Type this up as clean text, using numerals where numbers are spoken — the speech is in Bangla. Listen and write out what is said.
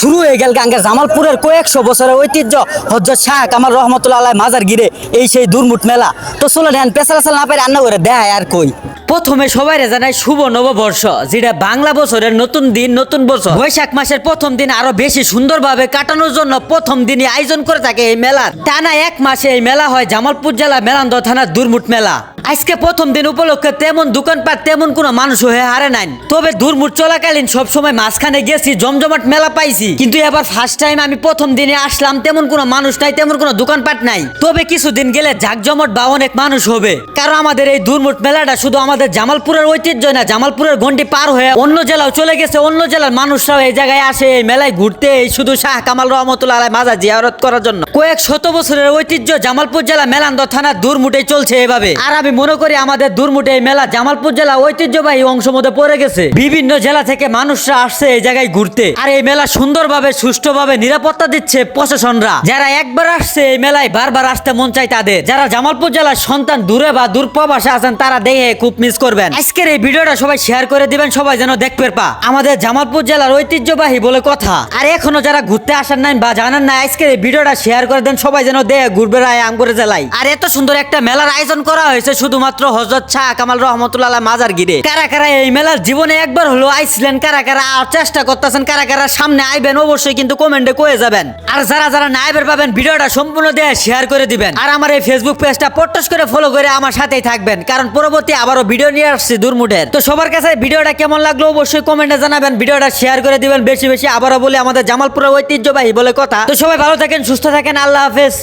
শুরু হয়ে গেল গাঙ্গের জামালপুরের কয়েকশো বছরের ঐতিহ্য হযরত শাহ কামাল রহমতুল্লাহ আলাইহি মাজার ঘিরে এই সেই দুর্মুট মেলা। তো চলো নেন পেছাল না পারে রান্না করে দেয় আর কই। প্রথমে সবাই জানাই শুভ নববর্ষ, যেটা বাংলা বছরের নতুন দিন, নতুন বছর। বৈশাখ মাসের প্রথম দিন আরো বেশি সুন্দরভাবে কাটানোর জন্য প্রথম দিনই আয়োজন করে থাকে এই মেলার। টানা এক মাসে এই মেলা হয় জামালপুর জেলা মেলান্দ থানার দুর্মুট মেলা। আজকে প্রথম দিন উপলক্ষে তেমন দোকানপাট তেমন কোনো মানুষ হয়ে হারে নাই, তবে দুর্মুট চলাকালীন সবসময় মাঝখানে গেছি, জমজমাট মেলা পাইছি। কিন্তু এবার ফার্স্ট টাইম আমি প্রথম দিনে আসলাম, তেমন কোনো মানুষ নাই, তেমন কোনো দোকানপাট নাই। তবে কিছুদিন গেলে জাকজমট বা অনেক মানুষ হবে, কারণ আমাদের এই দুর্মুট মেলাটা শুধু আমাদের জামালপুরের ঐতিহ্য না, জামালপুরের গন্ডি পার হয়ে অন্য জেলাও চলে গেছে। অন্য জেলার মানুষরাও এই জায়গায় আসে এই মেলায় ঘুরতে, এই শুধু শাহ কামাল রহমতুল্লাহ আলাইহি মাজার জিয়ারত করার জন্য। কয়েক শত বছরের ঐতিহ্য জামালপুর জেলা মেলান্দ থানার দুর্মুটে চলছে এভাবে। আর আমি মনে করি আমাদের দুর্মুটে এই মেলা জামালপুর জেলা ঐতিহ্যবাহী অংশ মধ্যে পড়ে গেছে। বিভিন্ন জেলা থেকে মানুষরা আসছে এই জায়গায় ঘুরতে, আর এই মেলা সুন্দরভাবে সুষ্ঠুভাবে নিরাপত্তা দিচ্ছে প্রশাসনরা। যারা একবার আসছে এই মেলায় বারবার আসতে মন চায় তাদের। যারা জামালপুর জেলার সন্তান দূরে বা দূর প্রবাসে আছেন তারা দেখে খুব মিস করবেন। আজকের এই ভিডিওটা সবাই শেয়ার করে দিবেন, সবাই যেন দেখতে পা। আমাদের জামালপুর জেলার ঐতিহ্যবাহী বলে কথা। আর এখনো যারা ঘুরতে আসেন নাই বা জানেন না, আজকের এই ভিডিওটা শেয়ার করে দেন, সবাই যেন দেখে ঘুরবে রায় আমগরে জেলায়। আর এত সুন্দর একটা মেলার আয়োজন করা হয়েছে শুধুমাত্র হযরত শাহ কামাল রহমতুল্লাহ আলাইহি মাজার ঘিরে। কারা কারা এই মেলার জীবনে একবার হলো আইছিলেন, কারা কারা চেষ্টা করতেছেন, কারা কারা সামনে আইবেন, অবশ্যই কিন্তু কমেন্টে কয়ে যাবেন। আর যারা যারা না আইবার পাবেন ভিডিওটা সম্পূর্ণ দেখে শেয়ার করে দিবেন। আর আমার এই ফেসবুক পেজটা পট্টস করে ফলো করে আমার সাথেই থাকবেন, কারণ পরবর্তী আবারও ভিডিও নিয়ে আসছি দুর্মুটের। তো সবার কাছে ভিডিওটা কেমন লাগলো অবশ্যই কমেন্টে জানাবেন, ভিডিওটা শেয়ার করে দিবেন বেশি বেশি। আবারও বলি আমাদের জামালপুরের ঐতিহ্যবাহী বলে কথা। তো সবাই ভালো থাকেন, সুস্থ থাকেন, আল্লাহ হাফেজ।